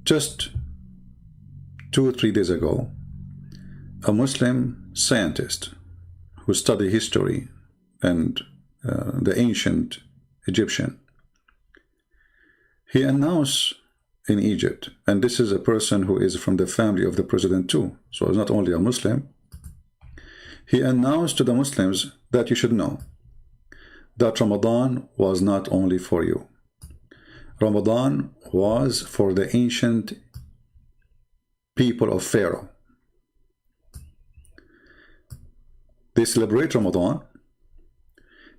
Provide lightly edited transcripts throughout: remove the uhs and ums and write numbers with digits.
just 2 or 3 days ago, a Muslim scientist who studied history and the ancient Egyptian, he announced in Egypt, and this is a person who is from the family of the president too, so it's not only a Muslim. He announced to the Muslims that you should know that Ramadan was not only for you. Ramadan was for the ancient people of Pharaoh. They celebrate Ramadan.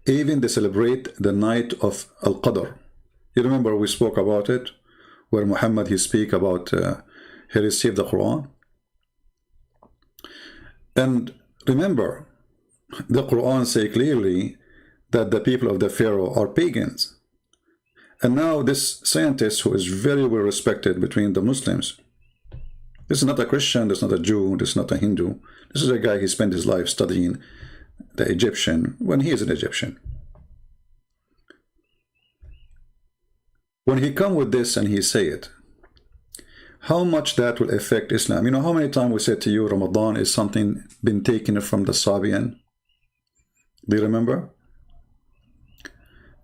Even they celebrate the night of Al-Qadr. You remember we spoke about it, where Muhammad, he speak about he received the Quran. And remember, the Quran say clearly that the people of the Pharaoh are pagans. And now this scientist, who is very well respected between the Muslims, this is not a Christian, this is not a Jew, this is not a Hindu. This is a guy, he spent his life studying the Egyptian when he is an Egyptian. When he come with this and he say it, how much that will affect Islam? You know how many times we said to you Ramadan is something been taken from the Sabian? Do you remember?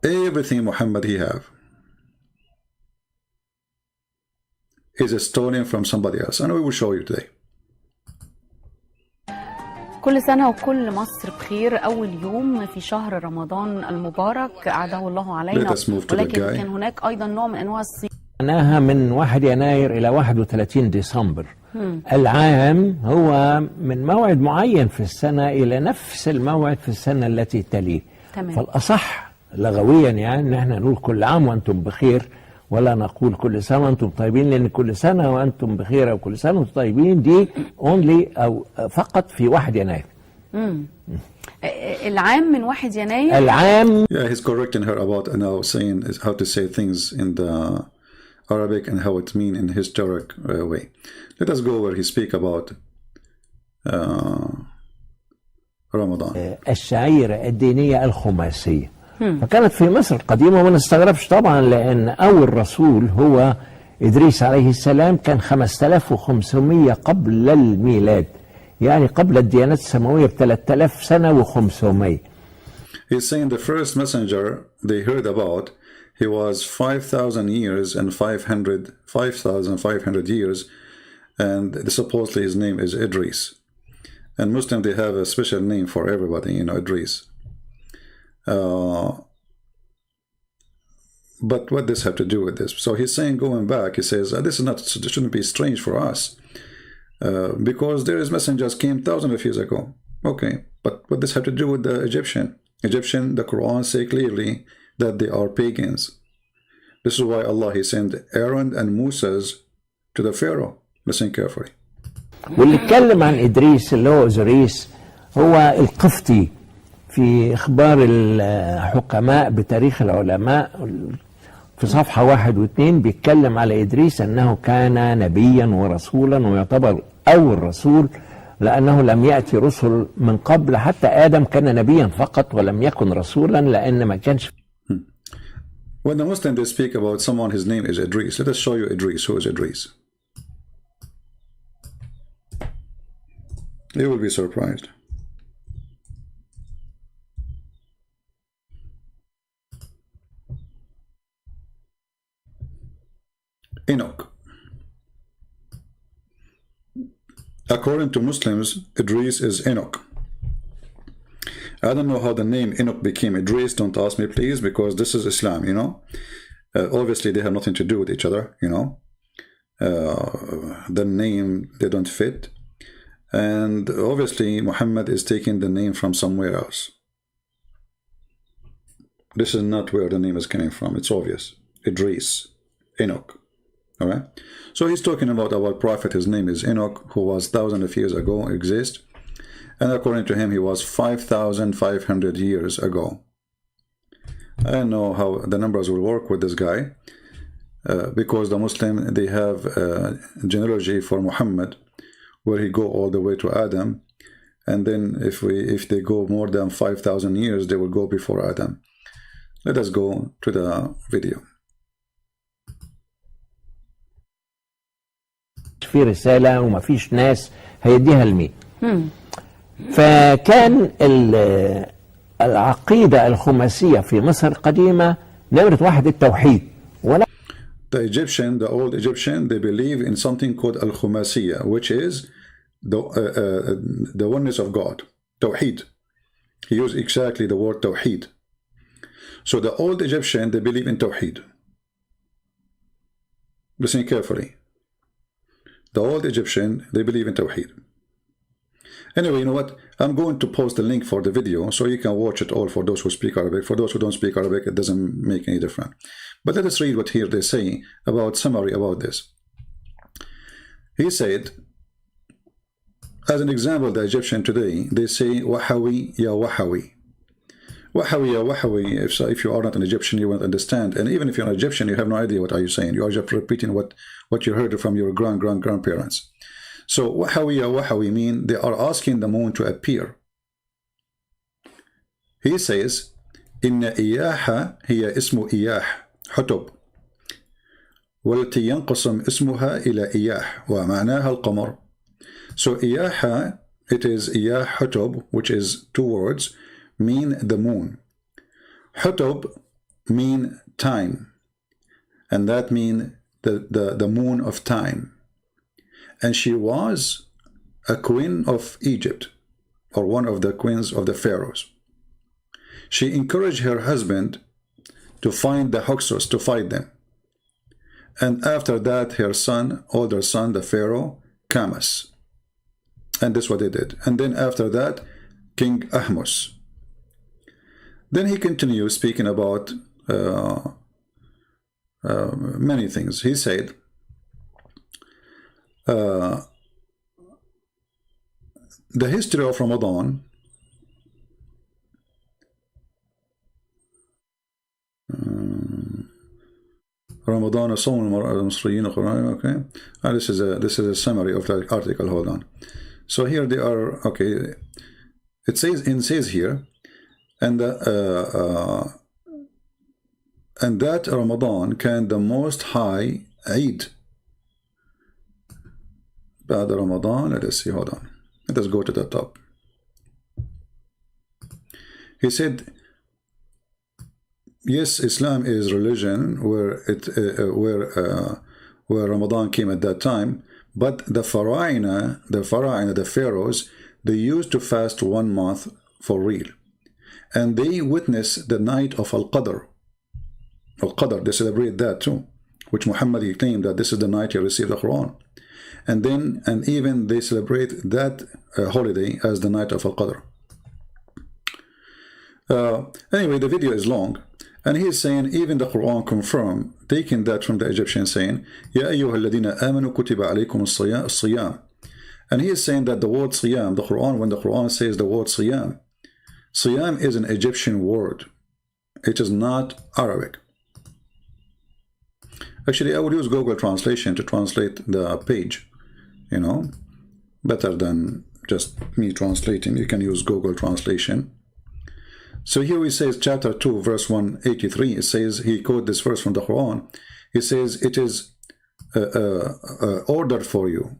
Everything Muhammad he have is a stolen from somebody else, and we will show you today. كل سنة وكل مصر بخير. أول يوم في شهر رمضان المبارك أعاده الله علينا، ولكن كان هناك أيضا نوع من أنواع الصيام. معناها من 1 يناير إلى 31 ديسمبر. العام هو من موعد معين في السنة إلى نفس الموعد في السنة التي تليه. تمام. فالأصح لغويا يعني إن احنا نقول كل عام وأنتم بخير، ولا نقول كل سنة وأنتم طيبين، لأن كل سنة وأنتم بخير أو كل سنة وأنتم طيبين دي only أو فقط في 1 يناير. العام من 1 يناير. العام. Yeah, he's correcting her about now saying how to say things in the Arabic and how it mean in historic way. Let us go where he speak about Ramadan. الشعيرة الدينية الخماسية. فكانت في مصر القديمة، وما نستغربش طبعا لأن أول رسول هو إدريس عليه السلام، كان 5500 قبل الميلاد، يعني قبل الديانات السماوية ب3000 سنة و500. He's saying the first messenger they heard about, he was 5,000 years and 5,500 years, and supposedly his name is Idris. And Muslims, they have a special name for everybody, you know, Idris. But what does this have to do with this? So he's saying, going back, he says this is not, it shouldn't be strange for us, because there is messengers came thousands of years ago. Okay, but what does have to do with the Egyptian? The Quran say clearly that they are pagans. This is why Allah, he sent Aaron and Moses to the Pharaoh. Listen carefully. واللي اتكلم عن إدريس اللي هو أوزوريس هو القفطي في إخبار الحكماء بتاريخ العلماء في صفحة 1 و2 بيتكلم على إدريس أنه كان نبيا ورسولا، ويعتبر أول رسول لأنه لم يأتي رسل من قبل، حتى آدم كان نبيا فقط ولم يكن رسولا لأن ما كانش. When the Muslims, they speak about someone, his name is Idris. Let us show you Idris. Who is Idris? You will be surprised. Enoch. According to Muslims, Idris is Enoch. I don't know how the name Enoch became Idris. Don't ask me, please, because this is Islam, you know. Obviously, they have nothing to do with each other, you know. The name, they don't fit. And obviously, Muhammad is taking the name from somewhere else. This is not where the name is coming from. It's obvious. Idris, Enoch. All right. So he's talking about our prophet. His name is Enoch, who was thousands of years ago exist. And according to him, he was 5,500 years ago. I don't know how the numbers will work with this guy, because the Muslim, they have a genealogy for Muhammad, where he go all the way to Adam, and then if they go more than 5,000 years, they will go before Adam. Let us go to the video. فيه رسالة ومفيش ناس، هيديها لمين؟ فكان العقيدة الخماسية في مصر القديمة نمرة واحد التوحيد. The old Egyptian, they believe in something called al-Khumasiya, which is the oneness of God, Tawheed. He used exactly the word Tawheed. So the old Egyptian, they believe in Tawheed. Listen carefully. The old Egyptian, they believe in Tawheed. Anyway, you know what? I'm going to post the link for the video so you can watch it all for those who speak Arabic. For those who don't speak Arabic, it doesn't make any difference. But let us read what here they say about summary about this. He said, as an example, the Egyptian today, they say, Wahawi ya Wahawi. Wahawi ya Wahawi, if you are not an Egyptian, you won't understand. And even if you're an Egyptian, you have no idea what are you saying. You are just repeating what you heard from your grandparents. So Wahawi ya Wahawi mean they are asking the moon to appear. He says, Inna iyaha hiya ismu iyah, حتب. والتي ينقسم اسمها إلى إياح ومعناها القمر. So إياها, it is إياح حتب, which is two words, mean the moon. حتب mean time, and that mean the moon of time. And she was a queen of Egypt, or one of the queens of the pharaohs. She encouraged her husband to find the Hyksos, to fight them. And after that, her son, older son, the pharaoh, Kamas. And this is what they did. And then after that, King Ahmos. Then he continues speaking about many things. He said, the history of Ramadan Ramadan صوم المصريين okay. This is a summary of the article. Hold on. So here they are. Okay, it says here, and that Ramadan can the most high Eid. بعد Ramadan, let us see. Hold on. Let us go to the top. He said, yes, Islam is religion where Ramadan came at that time, but the Pharaoh, the pharaohs, they used to fast 1 month for real, and they witnessed the night of Al-Qadr. Al-Qadr, they celebrate that too, which Muhammad he claimed that this is the night he received the Quran, and even they celebrate that holiday as the night of Al-Qadr. Anyway, the video is long. And he is saying, even the Quran confirm, taking that from the Egyptian saying, Ya ayyuha alladhina amanu kutiba alaykum as-siyam. And he is saying that the word siyam, the Quran, when the Quran says the word siyam, siyam is an Egyptian word. It is not Arabic. Actually, I would use Google Translation to translate the page, you know, better than just me translating. You can use Google Translation. So here he says, chapter 2, verse 183, it says, he quoted this verse from the Quran. He says, it is ordered for you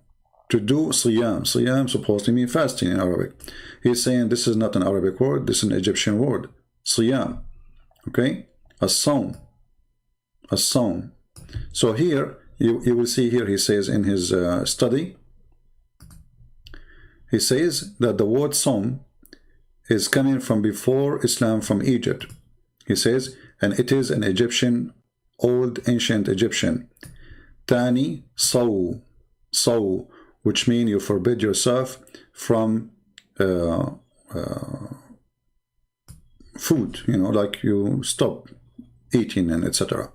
to do siyam. Siyam supposed to mean fasting in Arabic. He's saying this is not an Arabic word, this is an Egyptian word. Siyam. Okay? As-sawm. As-sawm. So here, you will see here, he says in his study, he says that the word sawm is coming from before Islam from Egypt. He says, and it is an Egyptian, old ancient Egyptian. Tani saw, which means you forbid yourself from food, you know, like you stop eating and etc.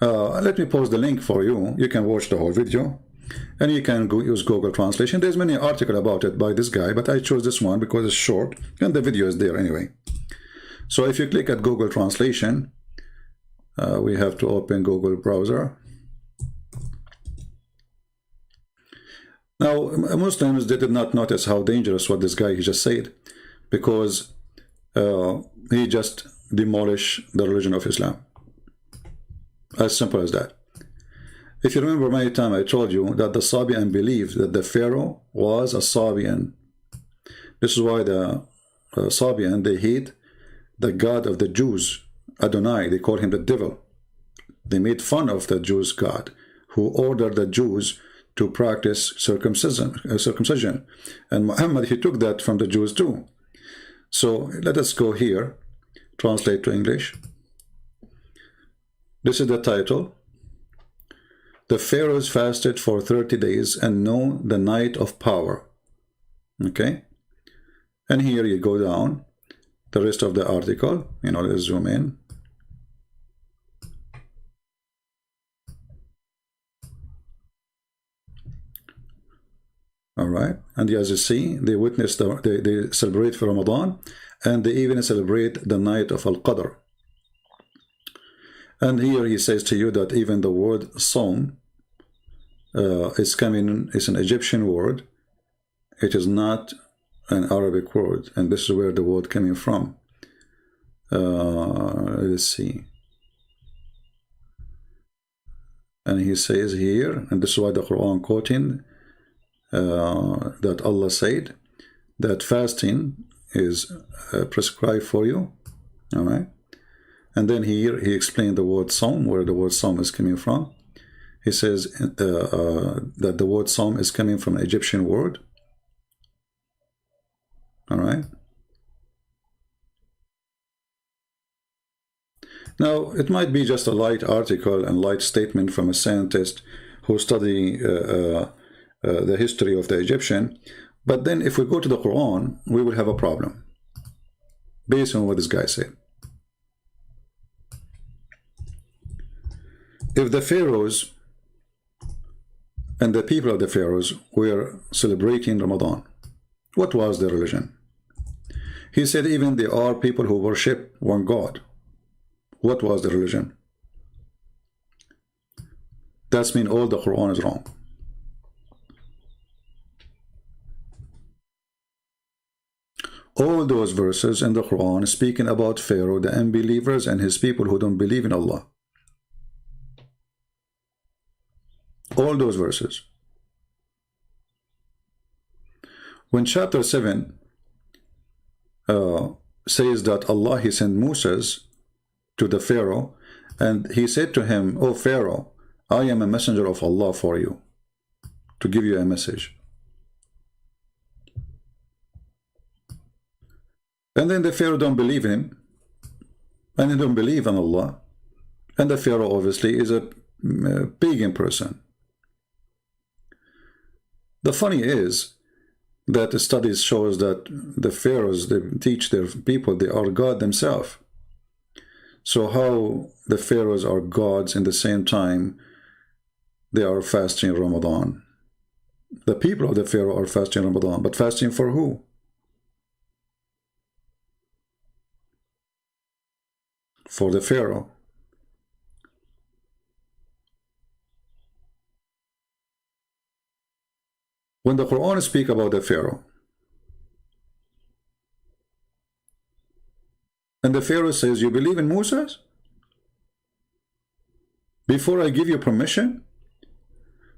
Let me post the link for you. You can watch the whole video. And you can use Google Translation. There's many articles about it by this guy, but I chose this one because it's short and the video is there anyway. So if you click at Google Translation, we have to open Google browser. Now, Muslims, they did not notice how dangerous what this guy he just said, because he just demolished the religion of Islam. As simple as that. If you remember many times I told you that the Sabian believed that the Pharaoh was a Sabian. This is why the Sabian, they hate the God of the Jews, Adonai. They call him the devil. They made fun of the Jews' God, who ordered the Jews to practice circumcision. And Muhammad, he took that from the Jews too. So let us go here, translate to English. This is the title. The Pharaohs fasted for 30 days and know the night of power. Okay? And here you go down, the rest of the article, let's zoom in. All right, and as you see, they witness, they celebrate for Ramadan, and they even celebrate the night of Al-Qadr. And here he says to you that even the word Sawm is an Egyptian word. It is not an Arabic word, and this is where the word coming from. Let's see. And he says here, and this is why the Quran quoting that Allah said that fasting is prescribed for you. All right. And then here he explained the word Sawm, where the word Sawm is coming from. He says that the word Sawm is coming from an Egyptian word. All right. Now, it might be just a light article and light statement from a scientist who study the history of the Egyptian, but then if we go to the Quran, we will have a problem based on what this guy said. If the pharaohs and the people of the pharaohs were celebrating Ramadan, what was their religion? He said even there are people who worship one God. What was the religion? That means all the Quran is wrong. All those verses in the Quran speaking about Pharaoh, the unbelievers, and his people who don't believe in Allah. All those verses. When chapter 7 says that Allah, he sent Moses to the Pharaoh, and he said to him, "O Pharaoh, I am a messenger of Allah for you, to give you a message." And then the Pharaoh don't believe him, and he don't believe in Allah, and the Pharaoh obviously is a pagan person. The funny is that the studies shows that the pharaohs, they teach their people they are God themselves. So how the pharaohs are gods in the same time they are fasting Ramadan? The people of the pharaoh are fasting Ramadan, but fasting for who? For the pharaoh. When the Quran speaks about the Pharaoh, and the Pharaoh says, "You believe in Moses? Before I give you permission?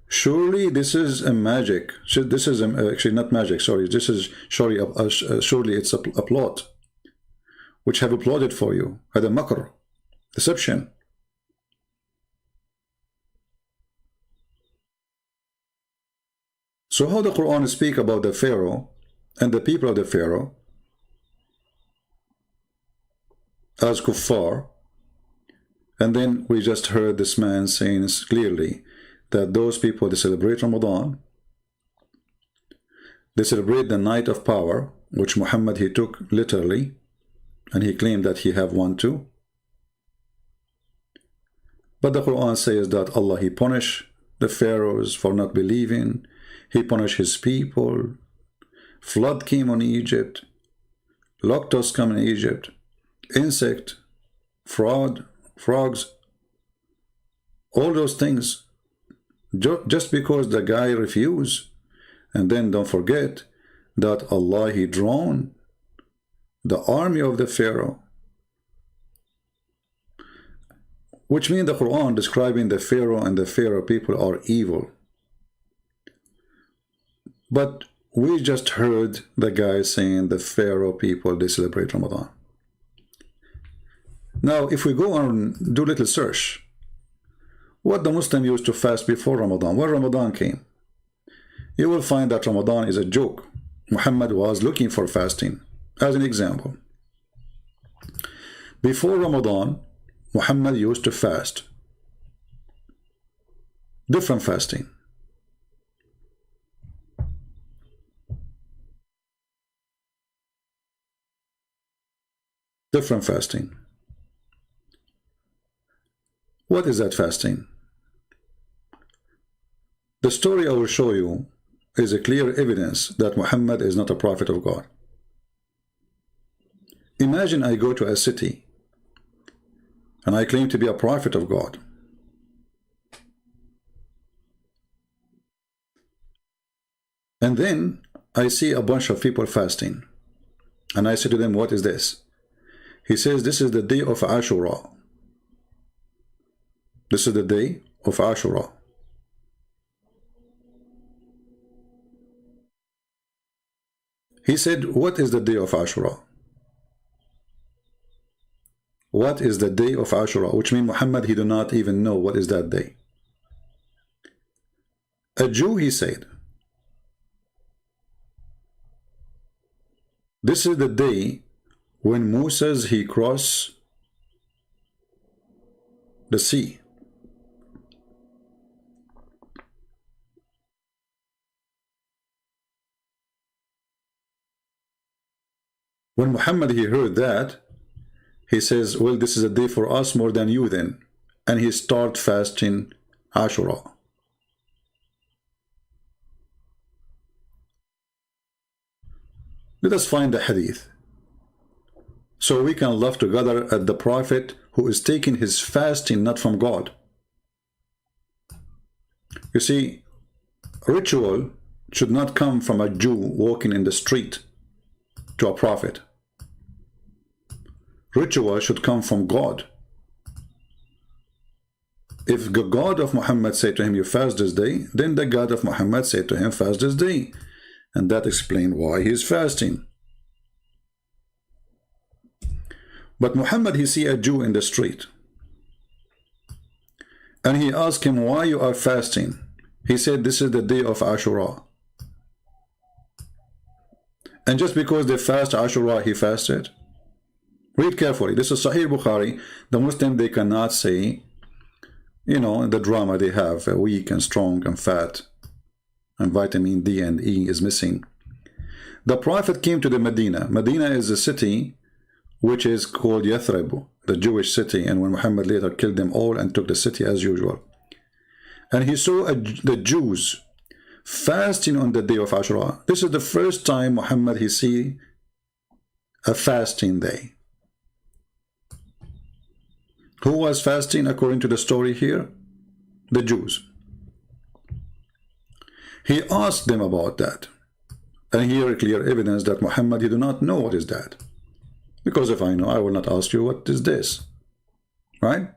Surely this is a magic. This is actually not magic, sorry. This is surely it's a plot, which have plotted for you. Had a makr, deception." So how the Quran speak about the Pharaoh and the people of the Pharaoh as kuffar, and then we just heard this man saying clearly that those people, they celebrate Ramadan, they celebrate the night of power, which Muhammad, he took literally, and he claimed that he have one too. But the Quran says that Allah, he punished the pharaohs for not believing. He punished his people. Flood came on Egypt. Locusts come in Egypt. Insect, fraud, frogs. All those things. Just because the guy refused. And then don't forget that Allah, he drawn the army of the Pharaoh. which means the Quran describing the Pharaoh and the Pharaoh people are evil. But we just heard the guy saying the Pharaoh people, they celebrate Ramadan. Now, if we go on do a little search, what the Muslim used to fast before Ramadan, when Ramadan came, you will find that Ramadan is a joke. Muhammad was looking for fasting. As an example, before Ramadan, Muhammad used to fast. Different fasting. Different fasting. What is that fasting? The story I will show you is a clear evidence that Muhammad is not a prophet of God. Imagine I go to a city and I claim to be a prophet of God. And then I see a bunch of people fasting. And I say to them, what is this? He says, this is the day of Ashura. This is the day of Ashura. He said, what is the day of Ashura? What is the day of Ashura? Which means Muhammad, he do not even know what is that day. A Jew, he said, this is the day when Moses, he crossed the sea. When Muhammad, he heard that, he says, well, this is a day for us more than you then. And he start fasting Ashura. Let us find the hadith, so we can laugh together at the prophet who is taking his fasting not from God. You see, ritual should not come from a Jew walking in the street to a prophet. Ritual should come from God. If the God of Muhammad said to him, you fast this day, then the God of Muhammad said to him, fast this day. And that explains why he is fasting. But Muhammad, he see a Jew in the street. And he asked him, why you are fasting? He said, this is the day of Ashura. And just because they fast Ashura, he fasted? Read carefully. This is Sahih Bukhari. The Muslim, they cannot say, you know, the drama they have, weak and strong and fat, and vitamin D and E is missing. The Prophet came to the Medina. Medina is a city which is called Yathrib, the Jewish city, and when Muhammad later killed them all and took the city as usual. And he saw the Jews fasting on the day of Ashura. This is the first time Muhammad, he see a fasting day. Who was fasting according to the story here? The Jews. He asked them about that. And here clear evidence that Muhammad, he do not know what is that. Because if I know, I will not ask you what is this. Right?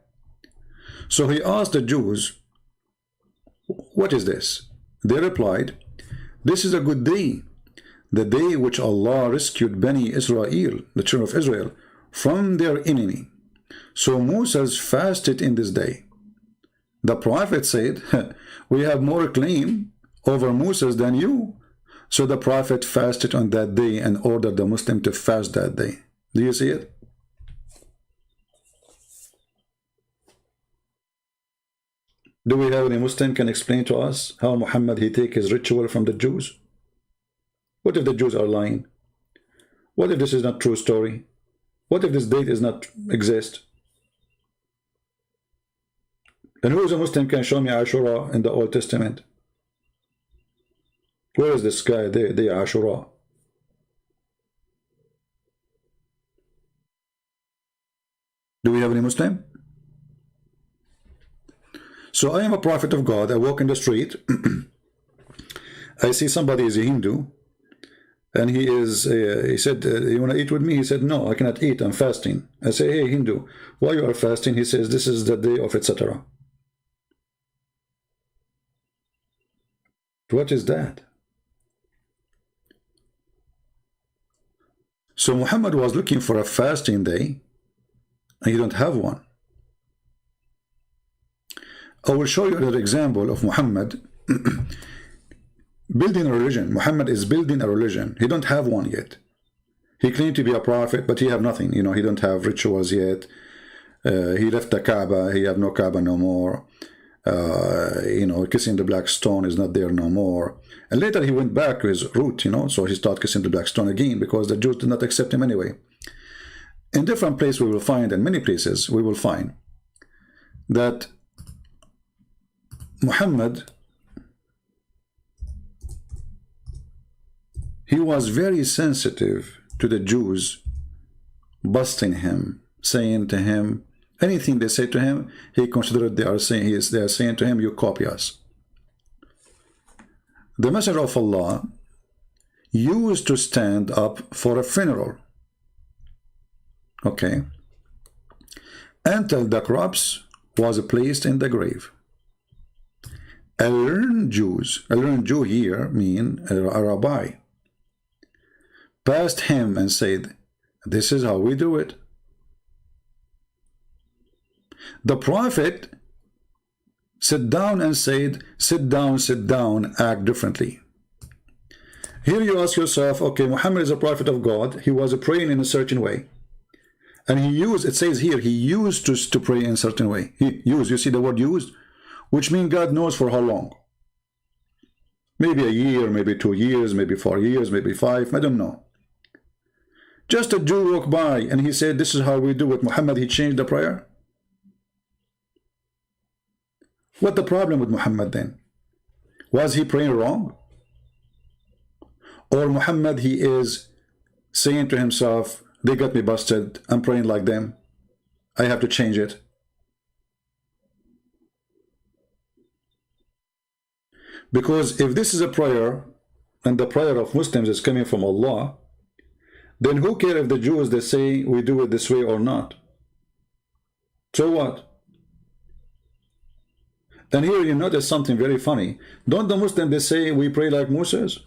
So he asked the Jews, what is this? They replied, this is a good day. The day which Allah rescued Bani Israel, the children of Israel, from their enemy. So Moses fasted in this day. The Prophet said, we have more claim over Moses than you. So the Prophet fasted on that day and ordered the Muslim to fast that day. Do you see it? Do we have any Muslim can explain to us how Muhammad, he take his ritual from the Jews? What if the Jews are lying? What if this is not true story? What if this date is not exist? And who is a Muslim can show me Ashura in the Old Testament? Where is this guy? They Ashura. Do we have any Muslim? So I am a prophet of God. I walk in the street. I see somebody is a Hindu. And he said, you want to eat with me? He said, no, I cannot eat, I'm fasting. I say, hey, Hindu, why you are fasting? He says, this is the day of etc. What is that? So Muhammad was looking for a fasting day, and he don't have one. I will show you another example of Muhammad building a religion. Muhammad is building a religion. He don't have one yet. He claimed to be a prophet, but he have nothing. You know, he don't have rituals yet. He left the Kaaba. He have no Kaaba no more. You know, kissing the black stone is not there no more. And later he went back to his root, you know, so he started kissing the black stone again because the Jews did not accept him anyway. In different places we will find, in many places we will find, that Muhammad, he was very sensitive to the Jews busting him, saying to him, anything they say to him, he considered they are saying to him, you copy us. The Messenger of Allah used to stand up for a funeral, okay, until the corpse was placed in the grave. A learned Jew here mean a rabbi, passed him and said, this is how we do it. The Prophet sat down and said, sit down, act differently. Here you ask yourself, okay, Muhammad is a prophet of God. He was praying in a certain way. And he used, it says here, he used to pray in a certain way. He used, you see the word used? Which means God knows for how long. Maybe a year, maybe 2 years, maybe 4 years, maybe 5, I don't know. Just a Jew walked by and he said, this is how we do it. Muhammad, he changed the prayer. What the problem with Muhammad then? Was he praying wrong? Or Muhammad, he is saying to himself, they got me busted, I'm praying like them, I have to change it. Because if this is a prayer, and the prayer of Muslims is coming from Allah, then who cares if the Jews, they say we do it this way or not? So what? And here you notice something very funny. Don't the Muslims, they say we pray like Moses?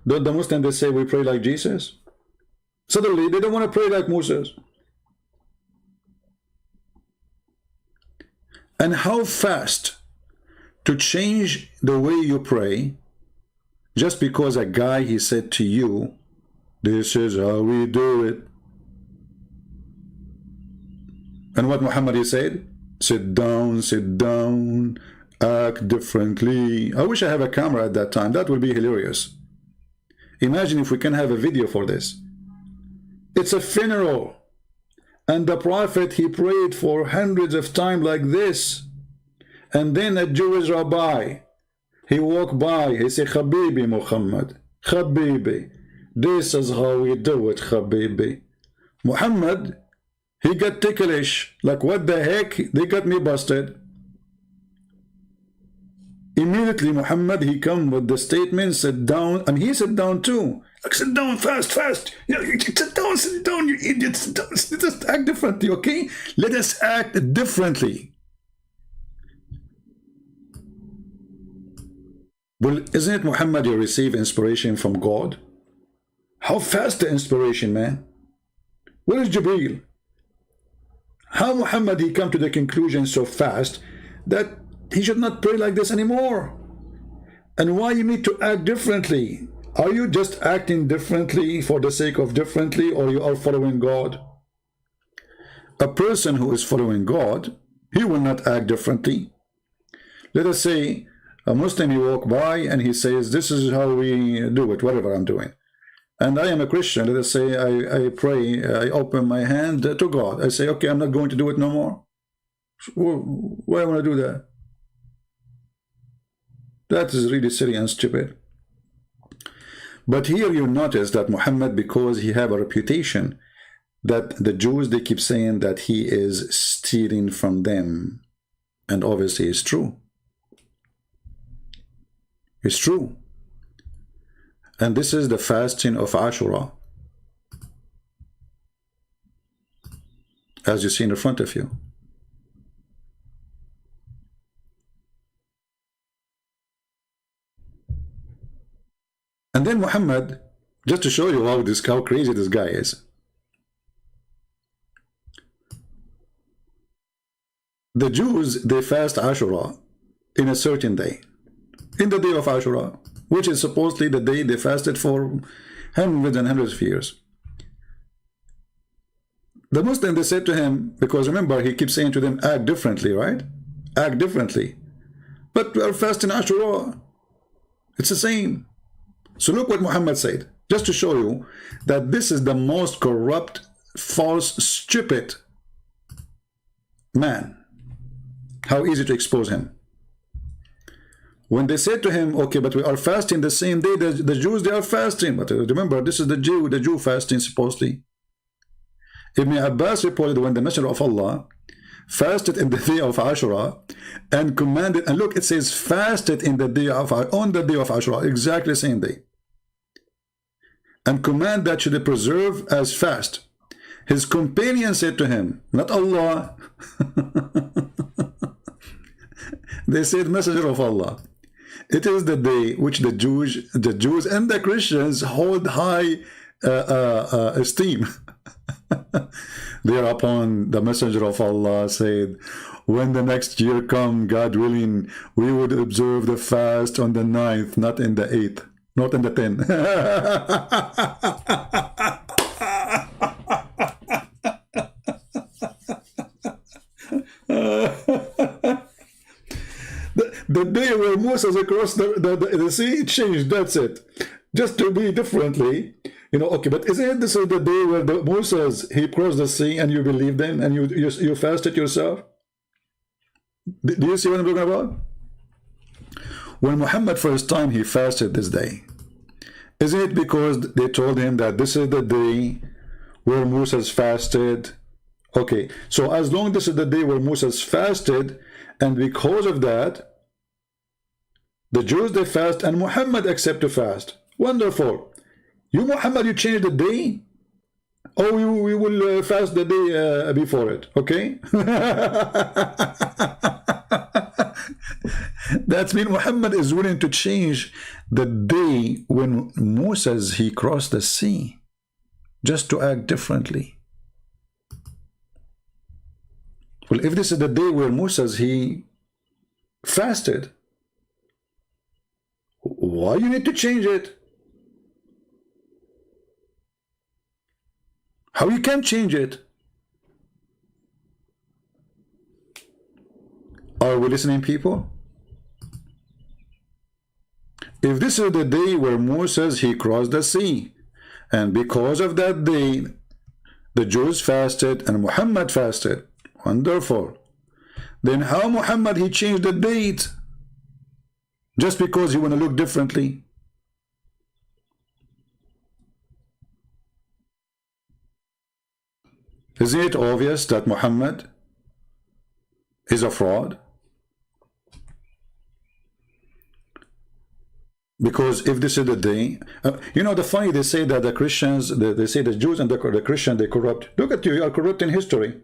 Don't the Muslims, they say we pray like Jesus? Suddenly they don't want to pray like Moses. And how fast to change the way you pray just because a guy, he said to you, this is how we do it. And what Muhammad, he said? Sit down, act differently. I wish I have a camera at that time. That would be hilarious. Imagine if we can have a video for this. It's a funeral. And the Prophet, he prayed for hundreds of times like this. And then a Jewish rabbi, he walked by, he said, Habibi Muhammad, Habibi, this is how we do it, Habibi. Muhammad, he got ticklish, like what the heck, they got me busted. Immediately Muhammad, he come with the statement, sit down, and he sat down too. Like, sit down, fast. Yeah, sit down, you idiot, sit down. Just act differently, okay? Let us act differently. Well, isn't it Muhammad, you receive inspiration from God? How fast the inspiration, man? Where is Jibreel? How Muhammad, he come to the conclusion so fast that he should not pray like this anymore? And why you need to act differently? Are you just acting differently for the sake of differently, or you are following God? A person who is following God, he will not act differently. Let us say a Muslim, he walk by and he says, this is how we do it, whatever I'm doing. And I am a Christian. Let us say I pray, I open my hand to God. I say, okay, I'm not going to do it no more. Why I want to do that? That is really silly and stupid. But here you notice that Muhammad, because he have a reputation, that the Jews, they keep saying that he is stealing from them. And obviously it's true. It's true. And this is the fasting of Ashura, as you see in front of you. And then Muhammad, just to show you how crazy this guy is, the Jews, they fast Ashura in a certain day, in the day of Ashura, which is supposedly the day they fasted for hundreds and hundreds of years. The Muslim, they said to him, because remember, he keeps saying to them, act differently, right? Act differently. But we are fasting Ashura. It's the same. So look what Muhammad said, just to show you that this is the most corrupt, false, stupid man. How easy to expose him. When they said to him, okay, but we are fasting the same day, the Jews, they are fasting. But remember, this is the Jew fasting, supposedly. Ibn Abbas reported when the Messenger of Allah fasted in the day of Ashura and commanded, and look, it says fasted in the day of, on the day of Ashura, exactly the same day, and command that should preserve as fast. His companion said to him, not Allah, they said, Messenger of Allah, it is the day which the Jews and the Christians hold high esteem. Thereupon the Messenger of Allah said, when the next year come, God willing, we would observe the fast on the 9th, not in the 8th, not in the 10th. The day where Moses across the sea changed, that's it. Just to be differently, you know, okay, but isn't this the day where Moses, he crossed the sea and you believed him and you fasted yourself? Do you see what I'm talking about? When Muhammad first time he fasted this day, isn't it because they told him that this is the day where Moses fasted? Okay, so as long as this is the day where Moses fasted, and because of that, the Jews, they fast, and Muhammad accept to fast. Wonderful. You, Muhammad, you change the day? Oh, we will fast the day before it, okay? That means Muhammad is willing to change the day when Moses, he crossed the sea, just to act differently. Well, if this is the day where Moses, he fasted, why you need to change it? How you can change it? Are we listening, people? If this is the day where Moses, he crossed the sea, and because of that day, the Jews fasted and Muhammad fasted, wonderful. Then how Muhammad, he changed the date? Just because he want to look differently? Isn't it obvious that Muhammad is a fraud? Because if this is the day, you know, the funny, they say that the Christians, they say the Jews and the Christians, they corrupt. Look at you, you are corrupt in history.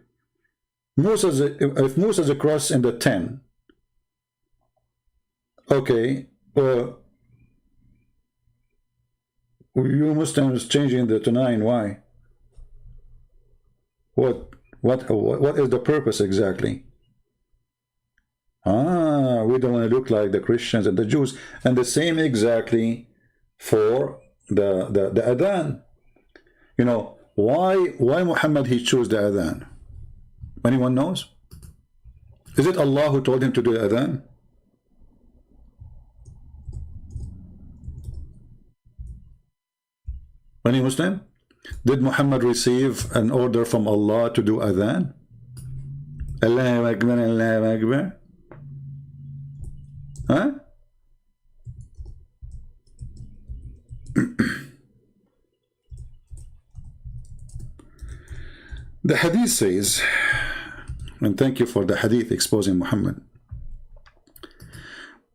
Moses, if Moses across in the 10, okay, you Muslims changing the to 9, why? What is the purpose exactly? We don't want to look like the Christians and the Jews. And the same exactly for the adhan. You know, why Muhammad, he chose the adhan? Anyone knows? Is it Allah who told him to do the adhan? Any Muslim? Did Muhammad receive an order from Allah to do adhan? Allahu Akbar, Allahu Akbar. Huh? The hadith says, and thank you for the hadith exposing Muhammad.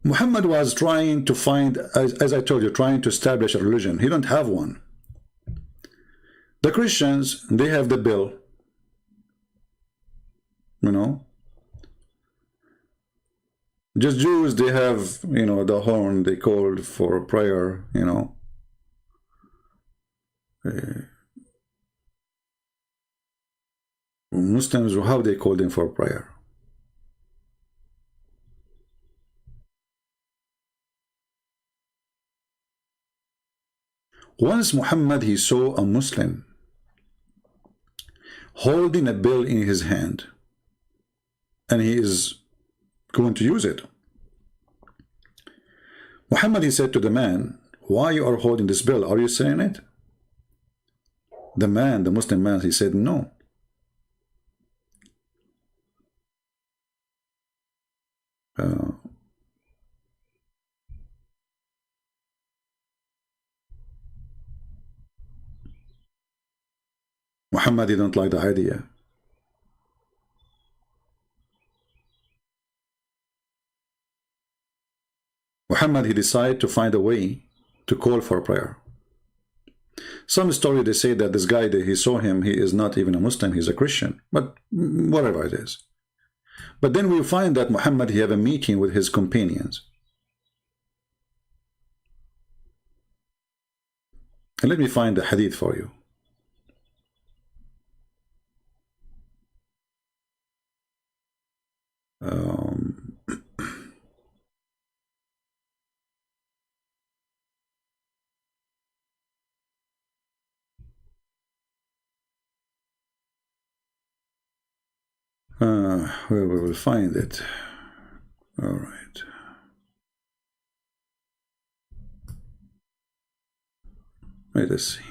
Muhammad was trying to find, as I told you, trying to establish a religion. He don't have one. The Christians, they have the bill, you know. Just Jews, they have, you know, the horn they called for prayer, you know. Muslims, how they call them for prayer? Once Muhammad, he saw a Muslim holding a bill in his hand, and he is going to use it. Muhammad, he said to the man, why you are holding this bill? Are you selling it? The man, the Muslim man, he said, no. Muhammad didn't like the idea. Muhammad, he decided to find a way to call for prayer. Some story, they say that this guy, that he saw him, he is not even a Muslim, he's a Christian, but whatever it is. But then we find that Muhammad, he had a meeting with his companions. And let me find the hadith for you. Where we will find it. All right. Let us see.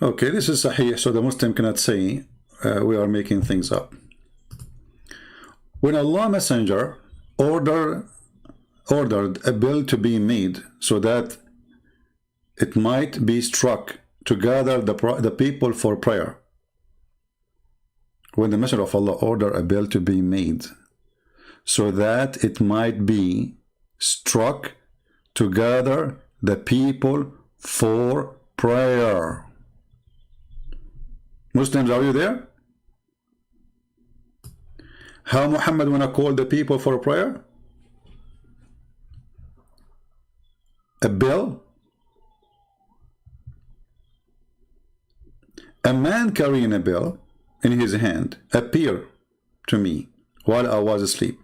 Okay, this is Sahih, so the Muslim cannot say we are making things up. When Allah Messenger ordered a bill to be made so that it might be struck to gather the people for prayer. When the Messenger of Allah ordered a bill to be made so that it might be struck to gather the people for prayer. Muslims, are you there? How Muhammad wanna call the people for prayer? A bill? A man carrying a bill in his hand appeared to me while I was asleep.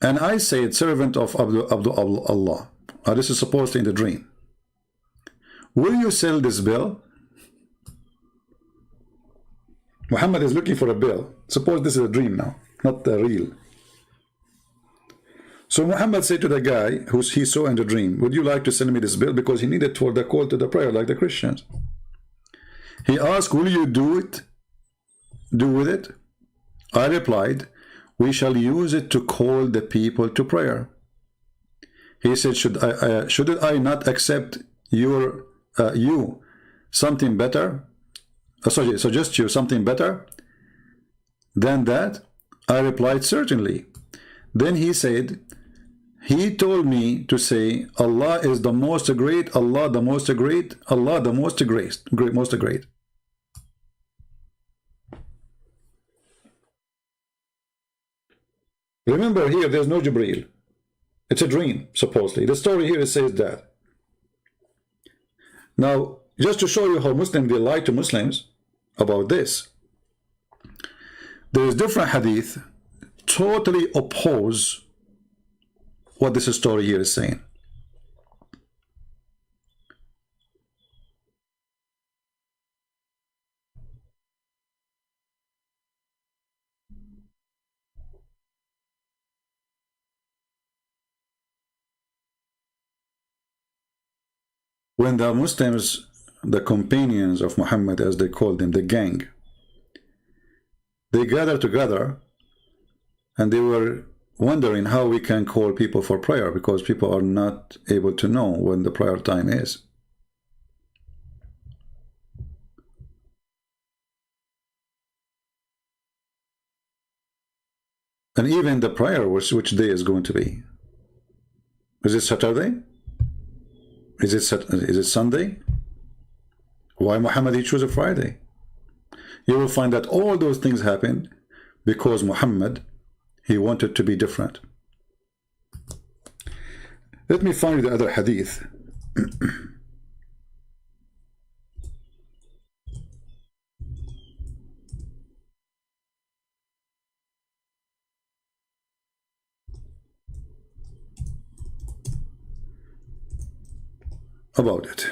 And I said, servant of Allah, this is supposedly in the dream, will you sell this bill? Muhammad is looking for a bill. Suppose this is a dream now, not the real. So Muhammad said to the guy who he saw in the dream, would you like to send me this bill? Because he needed for the call to the prayer like the Christians. He asked, will you do with it? I replied, we shall use it to call the people to prayer. He said, should I not accept you something better? Sorry, suggest you something better than that? I replied, certainly. Then he said, he told me to say, Allah is the most great, Allah the most great, Allah the most great, most great. Remember here, there's no Jibreel. It's a dream, supposedly. The story here says that. Now, just to show you how Muslims, they lie to Muslims about this, there is different hadith totally oppose what this story here is saying. When the Muslims the companions of Muhammad, as they called them, the gang, they gathered together and they were wondering how we can call people for prayer, because people are not able to know when the prayer time is. And even the prayer, which day is going to be? Is it Saturday? Is it Sunday? Why Muhammad he chose a Friday? You will find that all those things happened because Muhammad, he wanted to be different. Let me find the other hadith. About it.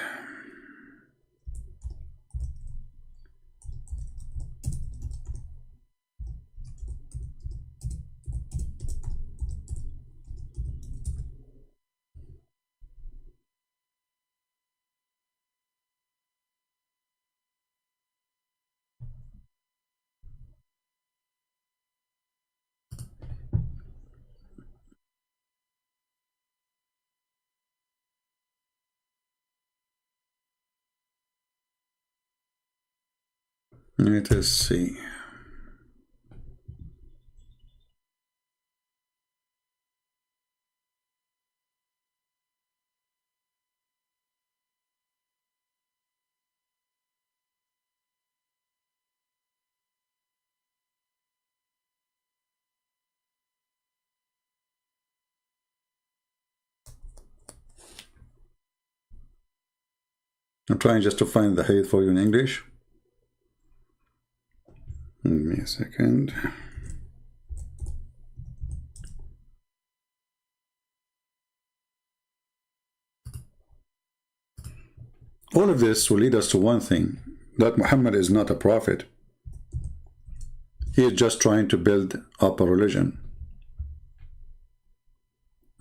Let us see. I'm trying just to find the hadith for you in English. Give me a second. All of this will lead us to one thing, that Muhammad is not a prophet. He is just trying to build up a religion.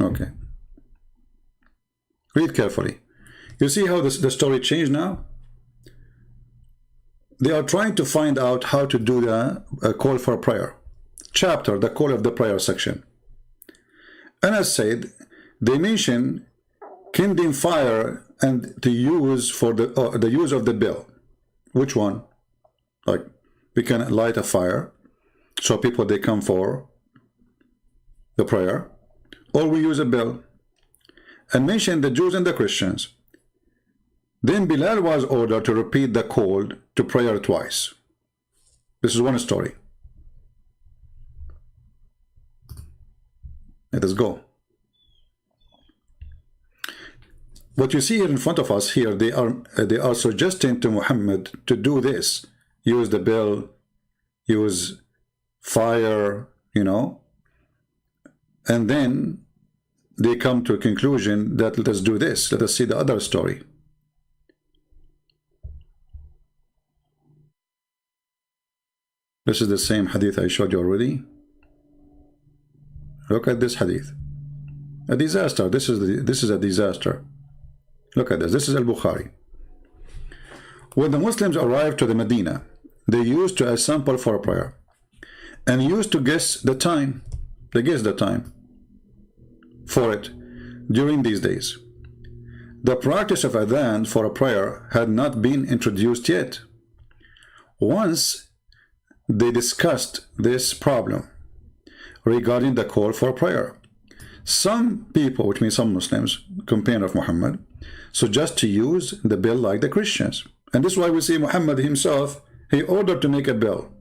Okay. Read carefully. You see how the story changed now? They are trying to find out how to do the call for prayer. Chapter, the call of the prayer section. And as said, they mention kindling fire and to use for the use of the bell. Which one? Like, we can light a fire so people they come for the prayer, or we use a bell. And mention the Jews and the Christians. Then Bilal was ordered to repeat the call to prayer twice. This is one story. Let us go. What you see here in front of us here, they are suggesting to Muhammad to do this. Use the bell, use fire, you know. And then they come to a conclusion that let us do this. Let us see the other story. This is the same hadith I showed you already. Look at this hadith. A disaster. This is a disaster. Look at this. This is Al-Bukhari. When the Muslims arrived to the Medina, they used to assemble for a prayer and used to guess the time. They guessed the time for it during these days. The practice of adhan for a prayer had not been introduced yet. Once they discussed this problem regarding the call for prayer. Some people, which means some Muslims, companion of Muhammad, suggest to use the bell like the Christians. And this is why we see Muhammad himself, he ordered to make a bell.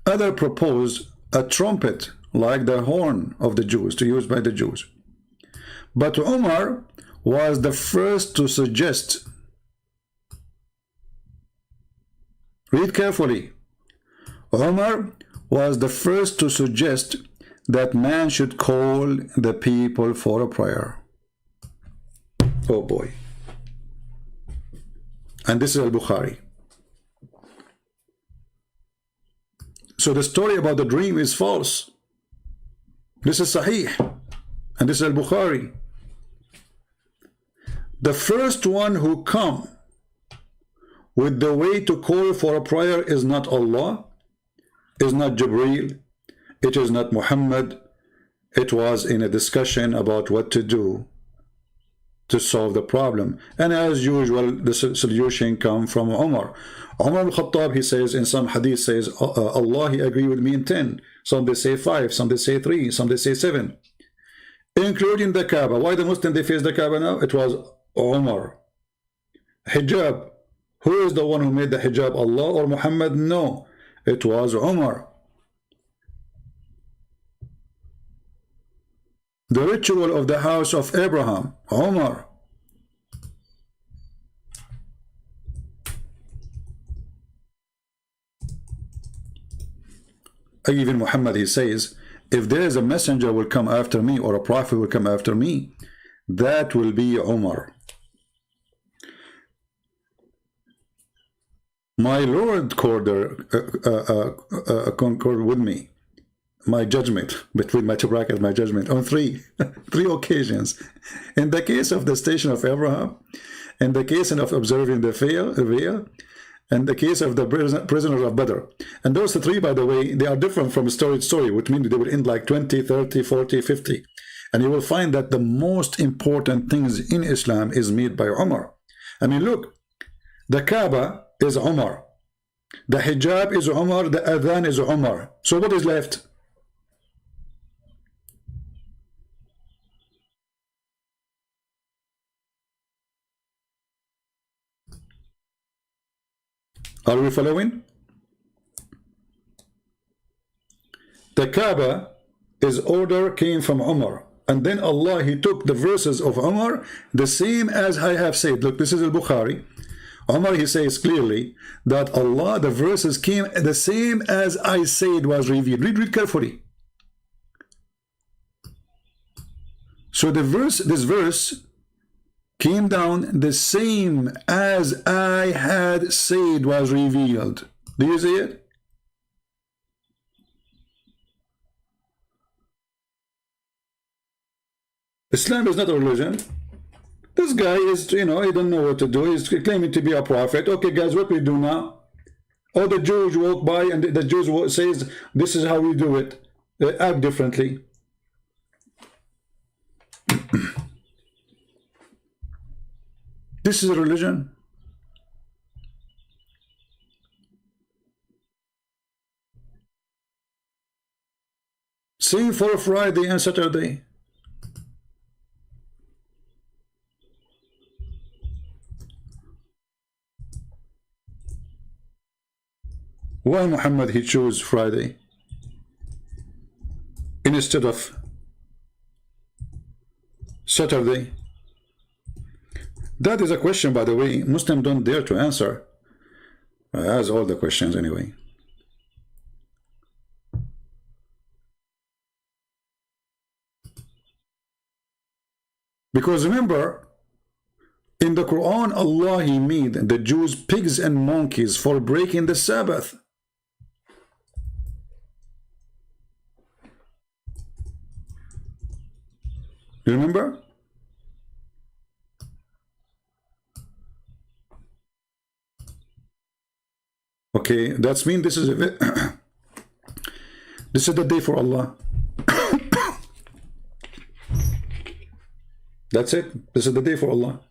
Others propose a trumpet like the horn of the Jews, to use by the Jews. But Umar was the first to suggest, read carefully, Umar was the first to suggest that man should call the people for a prayer. Oh boy. And this is Al-Bukhari. So the story about the dream is false. This is Sahih. And this is Al-Bukhari. The first one who come with the way to call for a prayer is not Allah, is not Jibreel, it is not Muhammad. It was in a discussion about what to do to solve the problem. And as usual, the solution comes from Umar. Umar al-Khattab, he says in some hadith, says, Allah, he agreed with me in 10. Some they say 5, some they say 3, some they say 7. Including the Kaaba. Why the Muslims, they face the Kaaba now? It was Umar. Hijab. Who is the one who made the hijab? Allah or Muhammad? No. It was Umar. The ritual of the house of Abraham, Umar. Even Muhammad, he says, if there is a messenger will come after me, or a prophet will come after me, that will be Umar. My Lord concurred with me, my judgment, between my two brackets, my judgment, on three occasions. In the case of the station of Abraham, in the case of observing the veil, and the case of the prisoners of Badr. And those three, by the way, they are different from story to story, which means they will end like 20, 30, 40, 50. And you will find that the most important things in Islam is made by Umar. I mean, look, the Kaaba is Umar. The hijab is Umar. The adhan is Umar. So what is left? Are we following? The Kaaba, his order came from Umar. And then Allah, he took the verses of Umar, the same as I have said. Look, this is al-Bukhari. Umar, he says clearly that Allah, the verses came the same as I said was revealed. Read carefully. So this verse came down the same as I had said was revealed. Do you see it? Islam is not a religion. This guy is, you know, he don't know what to do. He's claiming to be a prophet. Okay, guys, what we do now? Oh, the Jews walk by and the Jews says, this is how we do it. They act differently. This is a religion. Same for Friday and Saturday. Why Muhammad he chose Friday instead of Saturday? That is a question, by the way, Muslims don't dare to answer. As all the questions anyway. Because remember, in the Quran, Allah, he made the Jews pigs and monkeys for breaking the Sabbath. You remember? Okay, that's mean this is this is the day for Allah. That's it. This is the day for Allah.